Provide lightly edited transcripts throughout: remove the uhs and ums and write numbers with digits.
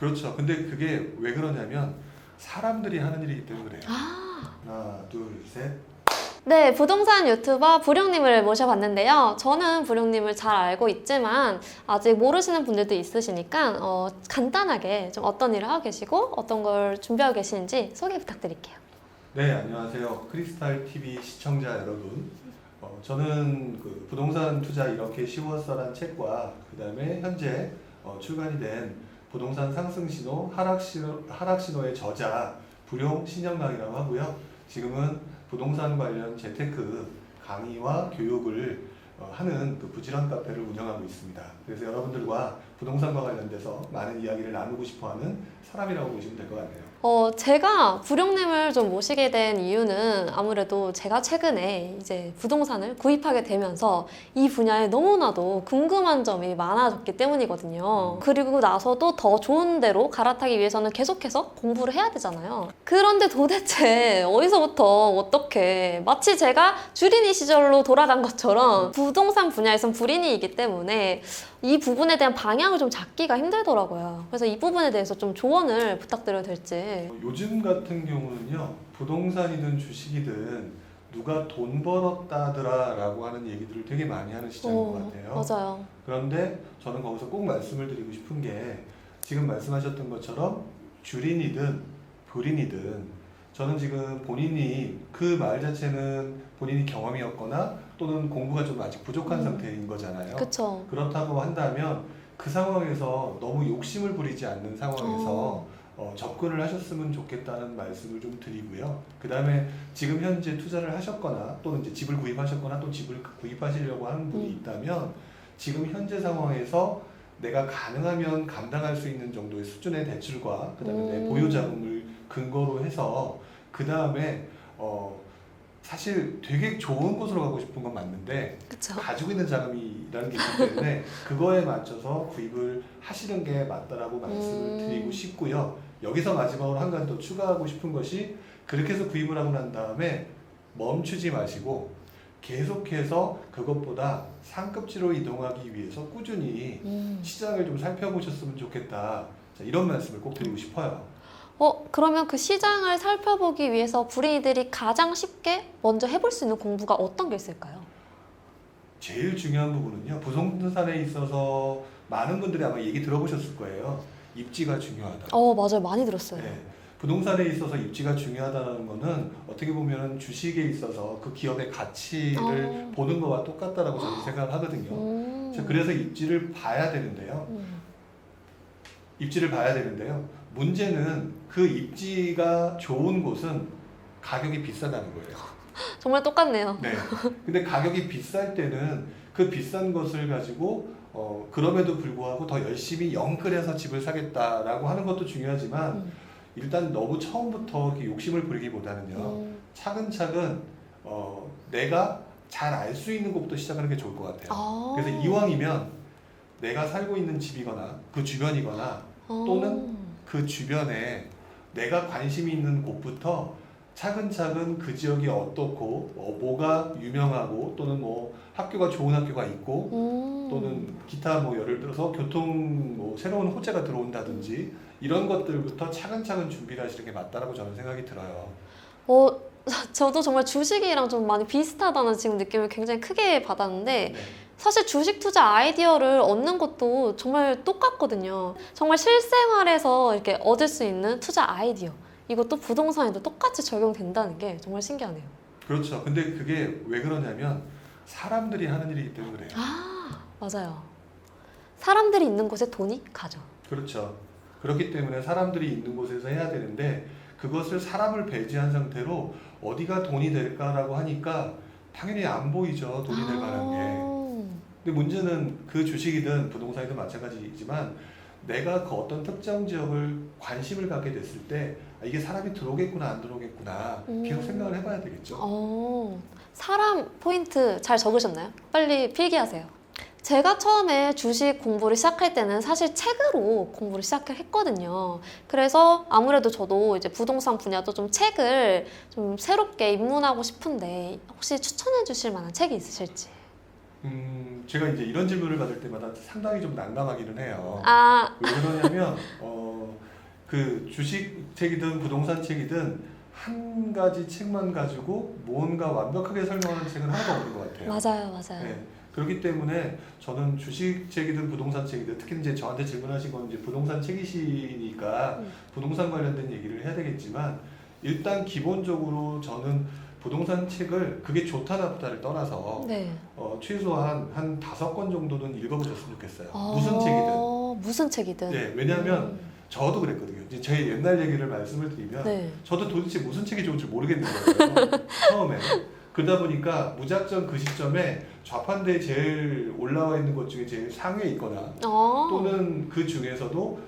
그렇죠. 근데 그게 왜 그러냐면 사람들이 하는 일이기 때문에 그래요. 아, 하나, 둘, 셋. 네, 부동산 유튜버 부룡님을 모셔봤는데요. 저는 부룡님을 잘 알고 있지만 아직 모르시는 분들도 있으시니까 간단하게 좀 어떤 일을 하고 계시고 어떤 걸 준비하고 계시는지 소개 부탁드릴게요. 네, 안녕하세요. 크리스탈 TV 시청자 여러분. 저는 그 부동산 투자 이렇게 쉬웠어란 책과 그 다음에 현재 출간이 된 부동산 상승 신호, 하락 신호의 저자 부룡 신영강이라고 하고요. 지금은 부동산 관련 재테크 강의와 교육을 하는 그 부지런 카페를 운영하고 있습니다. 그래서 여러분들과 부동산과 관련돼서 많은 이야기를 나누고 싶어하는 사람이라고 보시면 될 것 같네요. 제가 부룡님을 좀 모시게 된 이유는 아무래도 제가 최근에 이제 부동산을 구입하게 되면서 이 분야에 너무나도 궁금한 점이 많아졌기 때문이거든요. 그리고 나서도 더 좋은 데로 갈아타기 위해서는 계속해서 공부를 해야 되잖아요. 그런데 도대체 어디서부터 어떻게 마치 제가 주린이 시절로 돌아간 것처럼 부동산 분야에선 불인이이기 때문에 이 부분에 대한 방향을 좀 잡기가 힘들더라고요. 그래서 이 부분에 대해서 좀 조언을 부탁드려도 될지. 요즘 같은 경우는요, 부동산이든 주식이든 누가 돈 벌었다더라 라고 하는 얘기들을 되게 많이 하는 시장인 것 같아요. 맞아요. 그런데 저는 거기서 꼭 말씀을 드리고 싶은 게 지금 말씀하셨던 것처럼 주린이든 불인이든 저는 지금 본인이 그 말 자체는 본인이 경험이었거나 또는 공부가 좀 아직 부족한 상태인 거잖아요. 그쵸. 그렇다고 한다면 그 상황에서 너무 욕심을 부리지 않는 상황에서 접근을 하셨으면 좋겠다는 말씀을 좀 드리고요. 그 다음에 지금 현재 투자를 하셨거나 또는 이제 집을 구입하셨거나 또 집을 구입하시려고 하는 분이 있다면 지금 현재 상황에서 내가 가능하면 감당할 수 있는 정도의 수준의 대출과 그 다음에 내 보유 자금을 근거로 해서 그 다음에 사실 되게 좋은 곳으로 가고 싶은 건 맞는데 그쵸. 가지고 있는 자금이라는 게 있기 때문에 그거에 맞춰서 구입을 하시는 게 맞다라고 말씀을 드리고 싶고요. 여기서 마지막으로 한 가지 더 추가하고 싶은 것이 그렇게 해서 구입을 하고 난 다음에 멈추지 마시고 계속해서 그것보다 상급지로 이동하기 위해서 꾸준히 시장을 좀 살펴보셨으면 좋겠다. 자, 이런 말씀을 꼭 드리고 싶어요. 그러면 그 시장을 살펴보기 위해서 불인이들이 가장 쉽게 먼저 해볼 수 있는 공부가 어떤 게 있을까요? 제일 중요한 부분은요. 부동산에 있어서 많은 분들이 아마 얘기 들어보셨을 거예요. 입지가 중요하다. 맞아요. 많이 들었어요. 네. 부동산에 있어서 입지가 중요하다는 거는 어떻게 보면 주식에 있어서 그 기업의 가치를 보는 것과 똑같다라고 저는 생각을 하거든요. 자, 그래서 입지를 봐야 되는데요. 입지를 봐야 되는데요. 문제는 그 입지가 좋은 곳은 가격이 비싸다는 거예요. 정말 똑같네요. 네. 근데 가격이 비쌀 때는 그 비싼 것을 가지고 그럼에도 불구하고 더 열심히 영끌해서 집을 사겠다라고 하는 것도 중요하지만 일단 너무 처음부터 이렇게 욕심을 부리기보다는요. 차근차근 내가 잘 알 수 있는 곳부터 시작하는 게 좋을 것 같아요. 그래서 이왕이면 내가 살고 있는 집이거나 그 주변이거나 또는 그 주변에 내가 관심이 있는 곳부터 차근차근 그 지역이 어떻고 뭐가 유명하고 또는 뭐 학교가 좋은 학교가 있고 또는 기타 뭐 예를 들어서 교통 뭐 새로운 호재가 들어온다든지 이런 것들부터 차근차근 준비를 하시는 게 맞다라고 저는 생각이 들어요. 저도 정말 주식이랑 좀 많이 비슷하다는 지금 느낌을 굉장히 크게 받았는데 네. 사실 주식 투자 아이디어를 얻는 것도 정말 똑같거든요. 정말 실생활에서 이렇게 얻을 수 있는 투자 아이디어 이것도 부동산에도 똑같이 적용된다는 게 정말 신기하네요. 그렇죠. 근데 그게 왜 그러냐면 사람들이 하는 일이기 때문에 그래요. 맞아요. 사람들이 있는 곳에 돈이 가죠. 그렇죠. 그렇기 때문에 사람들이 있는 곳에서 해야 되는데 그것을 사람을 배제한 상태로 어디가 돈이 될까라고 하니까 당연히 안 보이죠. 돈이 될 만한 게. 근데 문제는 그 주식이든 부동산이든 마찬가지지만 내가 그 어떤 특정 지역을 관심을 갖게 됐을 때 이게 사람이 들어오겠구나 안 들어오겠구나 계속 생각을 해봐야 되겠죠. 사람 포인트 잘 적으셨나요? 빨리 필기하세요. 제가 처음에 주식 공부를 시작할 때는 사실 책으로 공부를 시작을 했거든요. 그래서 아무래도 저도 이제 부동산 분야도 좀 책을 좀 새롭게 입문하고 싶은데 혹시 추천해 주실 만한 책이 있으실지? 제가 이제 이런 질문을 받을 때마다 상당히 좀 난감하기는 해요. 아, 왜 그러냐면 그 주식 책이든 부동산 책이든 한 가지 책만 가지고 뭔가 완벽하게 설명하는 책은 하나도 없는 것 같아요. 맞아요, 맞아요. 네. 그렇기 때문에 저는 주식 책이든 부동산 책이든 특히 이제 저한테 질문하신 건 이제 부동산 책이시니까 부동산 관련된 얘기를 해야 되겠지만 일단 기본적으로 저는 부동산 책을 그게 좋다 나쁘다를 떠나서 네. 최소한 한 5권 정도는 읽어보셨으면 좋겠어요. 아, 무슨 책이든. 무슨 책이든. 네, 왜냐하면 저도 그랬거든요. 이제 제 옛날 얘기를 말씀을 드리면 네. 저도 도대체 무슨 책이 좋은지 모르겠는 거예요. 처음에. 그러다 보니까 무작정 그 시점에 좌판대에 제일 올라와 있는 것 중에 제일 상위에 있거나 아, 또는 그 중에서도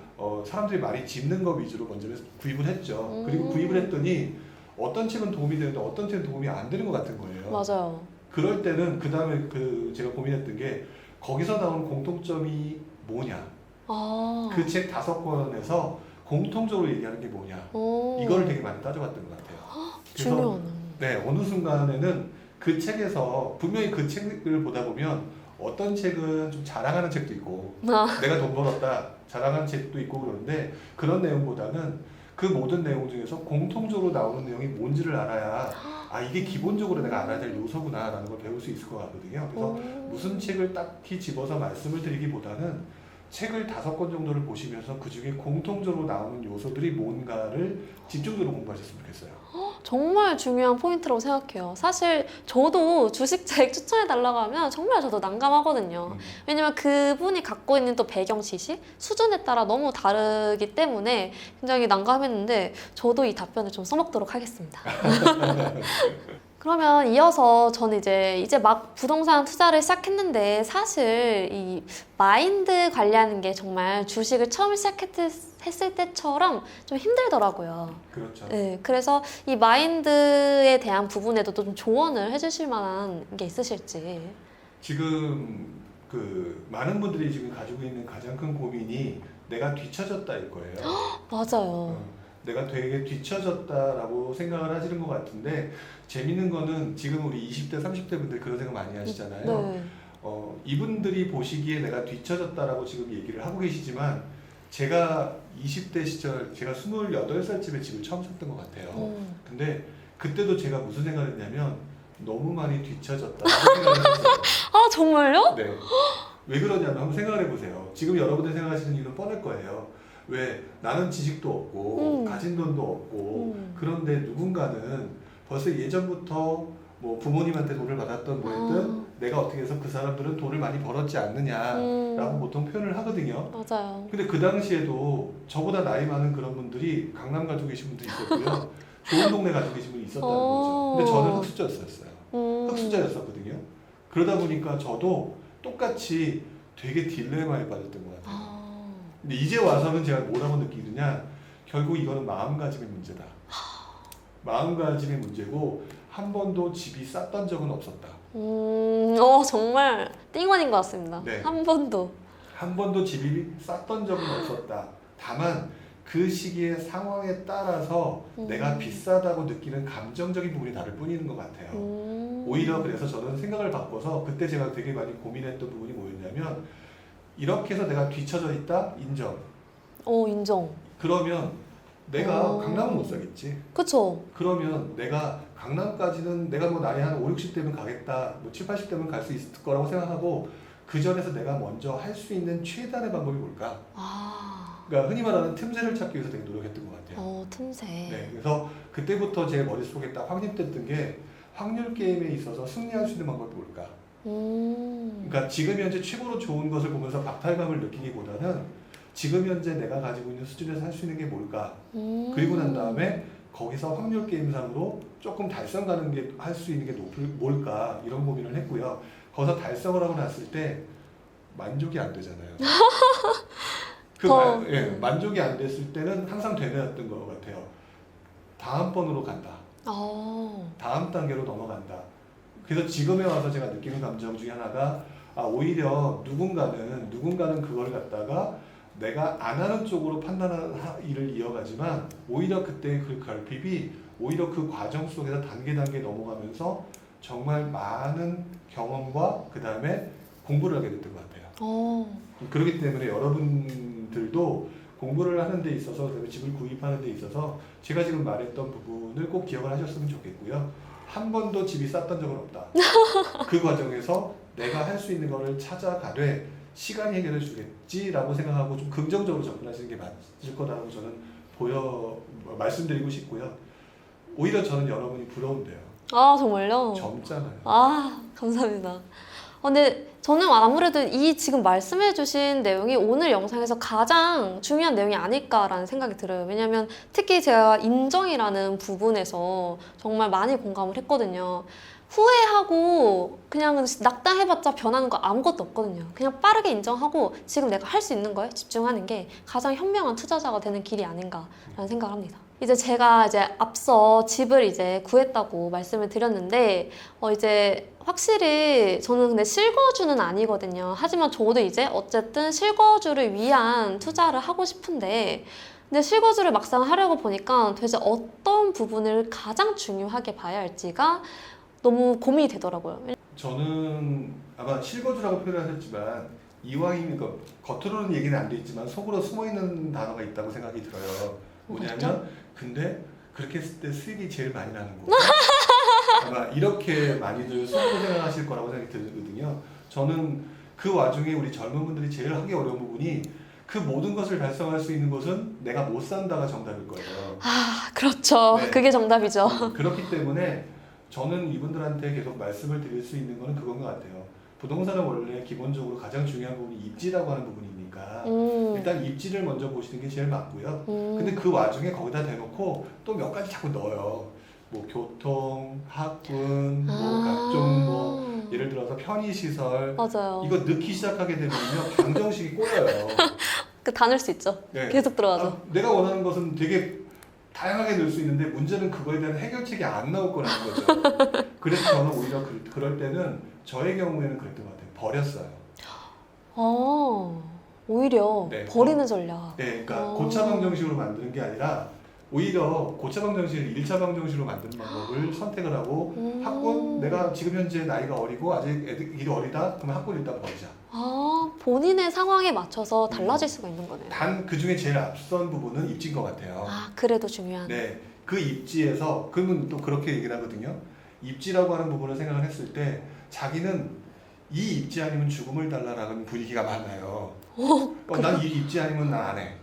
사람들이 많이 집는 거 위주로 먼저 구입을 했죠. 그리고 구입을 했더니 어떤 책은 도움이 되는데 어떤 책은 도움이 안 되는 것 같은 거예요. 맞아요. 그럴 때는 그 다음에 제가 고민했던 게 거기서 나온 공통점이 뭐냐. 아, 그 책 5권에서 공통적으로 얘기하는 게 뭐냐. 오, 이거를 되게 많이 따져봤던 것 같아요. 그래서 중요하네. 네, 어느 순간에는 그 책에서 분명히 그 책을 보다 보면 어떤 책은 좀 자랑하는 책도 있고 아, 내가 돈 벌었다 자랑하는 책도 있고 그러는데 그런 내용보다는 그 모든 내용 중에서 공통적으로 나오는 내용이 뭔지를 알아야 아 이게 기본적으로 내가 알아야 될 요소구나 라는 걸 배울 수 있을 것 같거든요. 그래서 무슨 책을 딱히 집어서 말씀을 드리기보다는 책을 5권 정도를 보시면서 그 중에 공통적으로 나오는 요소들이 뭔가를 집중적으로 공부하셨으면 좋겠어요. 정말 중요한 포인트라고 생각해요. 사실 저도 주식책 추천해달라고 하면 정말 저도 난감하거든요. 왜냐면 그분이 갖고 있는 또 배경 지식, 수준에 따라 너무 다르기 때문에 굉장히 난감했는데 저도 이 답변을 좀 써먹도록 하겠습니다. 그러면 이어서 저는 이제 막 부동산 투자를 시작했는데 사실 이 마인드 관리하는 게 정말 주식을 처음 시작했을 때처럼 좀 힘들더라고요. 그렇죠. 네, 그래서 이 마인드에 대한 부분에도 좀 조언을 해주실 만한 게 있으실지. 지금 그 많은 분들이 지금 가지고 있는 가장 큰 고민이 내가 뒤처졌다일 거예요. 맞아요. 내가 되게 뒤처졌다라고 생각을 하시는 것 같은데 재밌는 거는 지금 우리 20대, 30대 분들 그런 생각 많이 하시잖아요. 네. 이분들이 보시기에 내가 뒤처졌다라고 지금 얘기를 하고 계시지만 제가 20대 시절 제가 28살쯤에 집을 처음 샀던 것 같아요. 근데 그때도 제가 무슨 생각을 했냐면 너무 많이 뒤처졌다 생각을 했어요. 아, 정말요? 네. 왜 그러냐면 한번 생각을 해보세요. 지금 여러분들 생각하시는 이유는 뻔할 거예요. 왜 나는 지식도 없고 가진 돈도 없고 그런데 누군가는 벌써 예전부터 뭐 부모님한테 돈을 받았던 뭐 했든 내가 어떻게 해서 그 사람들은 돈을 많이 벌었지 않느냐라고 보통 표현을 하거든요. 맞아요. 근데 그 당시에도 저보다 나이 많은 그런 분들이 강남 가지고 계신 분도 있었고요. 좋은 동네 가지고 계신 분이 있었다는 거죠. 근데 저는 흑수저였어요. 흑수저였었거든요. 그러다 보니까 저도 똑같이 되게 딜레마에 빠졌던 것 같아요. 근데 이제 와서는 제가 뭐라고 느끼느냐, 결국 이거는 마음가짐의 문제다. 마음가짐의 문제고 한 번도 집이 쌌던 적은 없었다. 정말 띵원인 것 같습니다. 네. 한 번도. 한 번도 집이 쌌던 적은 없었다. 다만 그 시기의 상황에 따라서 내가 비싸다고 느끼는 감정적인 부분이 다를 뿐인 것 같아요. 오히려 그래서 저는 생각을 바꿔서 그때 제가 되게 많이 고민했던 부분이 뭐였냐면 이렇게 해서 내가 뒤처져 있다? 인정. 인정. 그러면 내가 강남은 못 사겠지. 그쵸. 그러면 내가 강남까지는 내가 뭐 나이 한 5, 60대면 가겠다. 뭐 7, 80대면 갈 수 있을 거라고 생각하고 그 전에서 내가 먼저 할 수 있는 최단의 방법이 뭘까? 그러니까 흔히 말하는 틈새를 찾기 위해서 되게 노력했던 것 같아요. 틈새. 네, 그래서 그때부터 제 머릿속에 딱 확립됐던 게 확률 게임에 있어서 승리할 수 있는 방법이 뭘까? 그러니까 지금 현재 최고로 좋은 것을 보면서 박탈감을 느끼기보다는 지금 현재 내가 가지고 있는 수준에서 할 수 있는 게 뭘까? 그리고 난 다음에 거기서 확률 게임상으로 조금 달성 가는 게 할 수 있는 게 뭘까? 이런 고민을 했고요. 거기서 달성을 하고 났을 때 만족이 안 되잖아요. 만족이 안 됐을 때는 항상 되뇌었던 것 같아요. 다음번으로 간다. 다음 단계로 넘어간다. 그래서 지금에 와서 제가 느끼는 감정 중에 하나가 오히려 누군가는 그걸 갖다가 내가 안 하는 쪽으로 판단하는 일을 이어가지만 오히려 그때 그 결핍이 오히려 그 과정 속에서 단계 넘어가면서 정말 많은 경험과 그 다음에 공부를 하게 됐던 것 같아요. 어. 그렇기 때문에 여러분들도 공부를 하는 데 있어서, 그다음에 집을 구입하는 데 있어서 제가 지금 말했던 부분을 꼭 기억을 하셨으면 좋겠고요. 한 번도 집이 쌌던 적은 없다. 그 과정에서 내가 할 수 있는 거를 찾아가되 시간이 해결해 주겠지라고 생각하고 좀 긍정적으로 접근하시는 게 맞을 거라고 저는 말씀드리고 싶고요. 오히려 저는 여러분이 부러운데요. 아, 정말요? 젊잖아요. 아, 감사합니다. 근데 저는 아무래도 이 지금 말씀해주신 내용이 오늘 영상에서 가장 중요한 내용이 아닐까라는 생각이 들어요. 왜냐면 특히 제가 인정이라는 부분에서 정말 많이 공감을 했거든요. 후회하고 그냥 낙담해봤자 변하는 거 아무것도 없거든요. 그냥 빠르게 인정하고 지금 내가 할 수 있는 거에 집중하는 게 가장 현명한 투자자가 되는 길이 아닌가라는 생각을 합니다. 이제 제가 앞서 집을 이제 구했다고 말씀을 드렸는데 이제 확실히 저는 근데 실거주는 아니거든요. 하지만 저도 이제 어쨌든 실거주를 위한 투자를 하고 싶은데 근데 실거주를 막상 하려고 보니까 도대체 어떤 부분을 가장 중요하게 봐야 할지가 너무 고민이 되더라고요. 저는 아마 실거주라고 표현하셨지만 이왕이면 겉으로는 얘기는 안 돼 있지만 속으로 숨어있는 단어가 있다고 생각이 들어요. 뭐냐면 근데 그렇게 했을 때 수익이 제일 많이 나는 거고 아마 이렇게 많이들 속으로 생각하실 거라고 생각이 들거든요. 저는 그 와중에 우리 젊은 분들이 제일 하기 어려운 부분이 그 모든 것을 달성할 수 있는 것은 내가 못 산다가 정답일 거예요. 아, 그렇죠. 네. 그게 정답이죠. 그렇기 때문에 저는 이분들한테 계속 말씀을 드릴 수 있는 거는 그건 것 같아요. 부동산은 원래 기본적으로 가장 중요한 부분이 입지라고 하는 부분이니까 일단 입지를 먼저 보시는 게 제일 맞고요. 근데 그 와중에 거기다 대놓고 또 몇 가지 자꾸 넣어요. 뭐 교통, 학군, 뭐 각종 뭐 예를 들어서 편의시설 맞아요. 이거 넣기 시작하게 되면요 방정식이 꼬여요. 그 다 넣을 수 있죠. 네. 계속 들어가죠. 내가 원하는 것은 되게 다양하게 넣을 수 있는데 문제는 그거에 대한 해결책이 안 나올 거라는 거죠. 그래서 저는 오히려 그럴 때는 저의 경우에는 그랬던 것 같아요. 버렸어요. 오히려 네. 버리는 전략. 네, 그러니까 고차 방정식으로 만드는 게 아니라 오히려 고차 방정식을 1차 방정식으로 만드는 방법을 선택을 하고 학군 내가 지금 현재 나이가 어리고 아직 애들이 어리다 그러면 학군 일단 버리자. 본인의 상황에 맞춰서 달라질 수가 있는 거네요. 단 그 중에 제일 앞선 부분은 입지인 것 같아요. 그래도 중요한. 네, 그 입지에서 그러면 또 그렇게 얘기를 하거든요. 입지라고 하는 부분을 생각을 했을 때 자기는 이 입지 아니면 죽음을 달라라는 분위기가 많아요. 난 이 입지 아니면 난 안 해.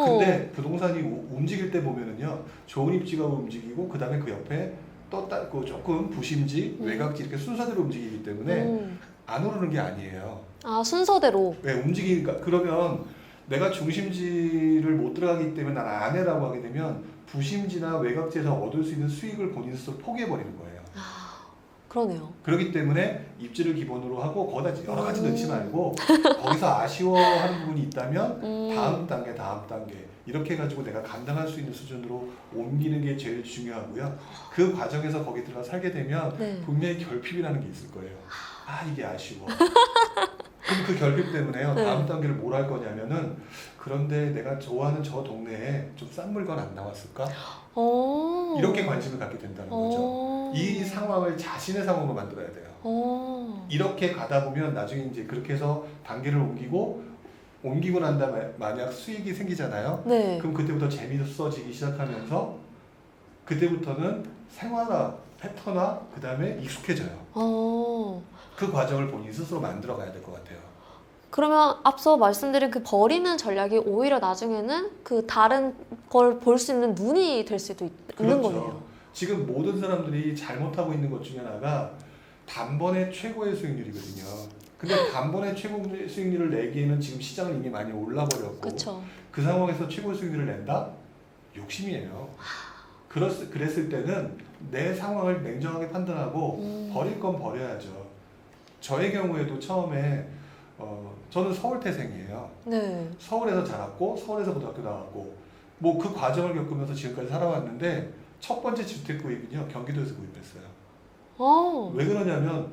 근데 부동산이 움직일 때 보면은요, 좋은 입지가 움직이고 그 다음에 그 옆에 그 조금 부심지, 외곽지 이렇게 순서대로 움직이기 때문에 안 오르는 게 아니에요. 순서대로. 왜 움직이니까 그러면 내가 중심지를 못 들어가기 때문에 난 안 해라고 하게 되면 부심지나 외곽지에서 얻을 수 있는 수익을 본인 스스로 포기해버리는 거예요. 그러네요. 그렇기 때문에 입지를 기본으로 하고 거기다 여러 가지 넣지 말고 거기서 아쉬워하는 부분이 있다면 다음 단계 이렇게 해가지고 내가 감당할 수 있는 수준으로 옮기는 게 제일 중요하고요. 그 과정에서 거기 들어가 살게 되면 분명히 결핍이라는 게 있을 거예요. 이게 아쉬워. 그럼 그 결핍 때문에요. 다음 단계를 뭘 할 거냐면은 그런데 내가 좋아하는 저 동네에 좀 싼 물건 안 나왔을까? 이렇게 관심을 갖게 된다는 거죠. 이 상황을 자신의 상황으로 만들어야 돼요. 이렇게 가다 보면 나중에 이제 그렇게 해서 단계를 옮기고 난 다음에 만약 수익이 생기잖아요. 네. 그럼 그때부터 재미있어지기 시작하면서 그때부터는 생활화, 패턴화, 그 다음에 익숙해져요. 그 과정을 본인 스스로 만들어 가야 될 것 같아요. 그러면 앞서 말씀드린 그 버리는 전략이 오히려 나중에는 그 다른 걸 볼 수 있는 눈이 될 수도 있는 거네요. 지금 모든 사람들이 잘못하고 있는 것 중에 하나가 단번에 최고의 수익률이거든요. 근데 단번에 최고 수익률을 내기에는 지금 시장은 이미 많이 올라버렸고 그쵸. 그 상황에서 최고 수익률을 낸다? 욕심이에요. 그랬을 때는 내 상황을 냉정하게 판단하고 버릴 건 버려야죠. 저의 경우에도 처음에 저는 서울 태생이에요. 네. 서울에서 자랐고 서울에서 고등학교 나왔고 뭐 그 과정을 겪으면서 지금까지 살아왔는데 첫 번째 주택 구입은요 경기도에서 구입했어요. 왜 그러냐면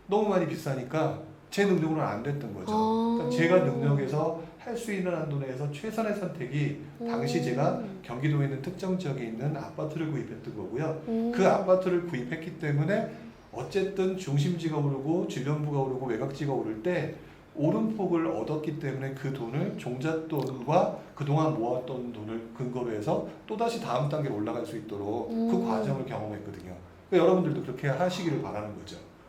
너무 많이 비싸니까 제 능력으로는 안 됐던 거죠. 그러니까 제가 능력에서 할 수 있는 한도 내에서 최선의 선택이 당시 제가 경기도에 있는 특정 지역에 있는 아파트를 구입했던 거고요. 그 아파트를 구입했기 때문에 어쨌든 중심지가 오르고 주변부가 오르고 외곽지가 오를 때 오름폭을 얻었기 때문에 그 돈을 종잣돈과 그동안 모았던 돈을 근거로 해서 또다시 다음 단계로 올라갈 수 있도록 그 과정을 경험했거든요. 그러니까 여러분들도 그렇게 하시기를 바라는 거죠.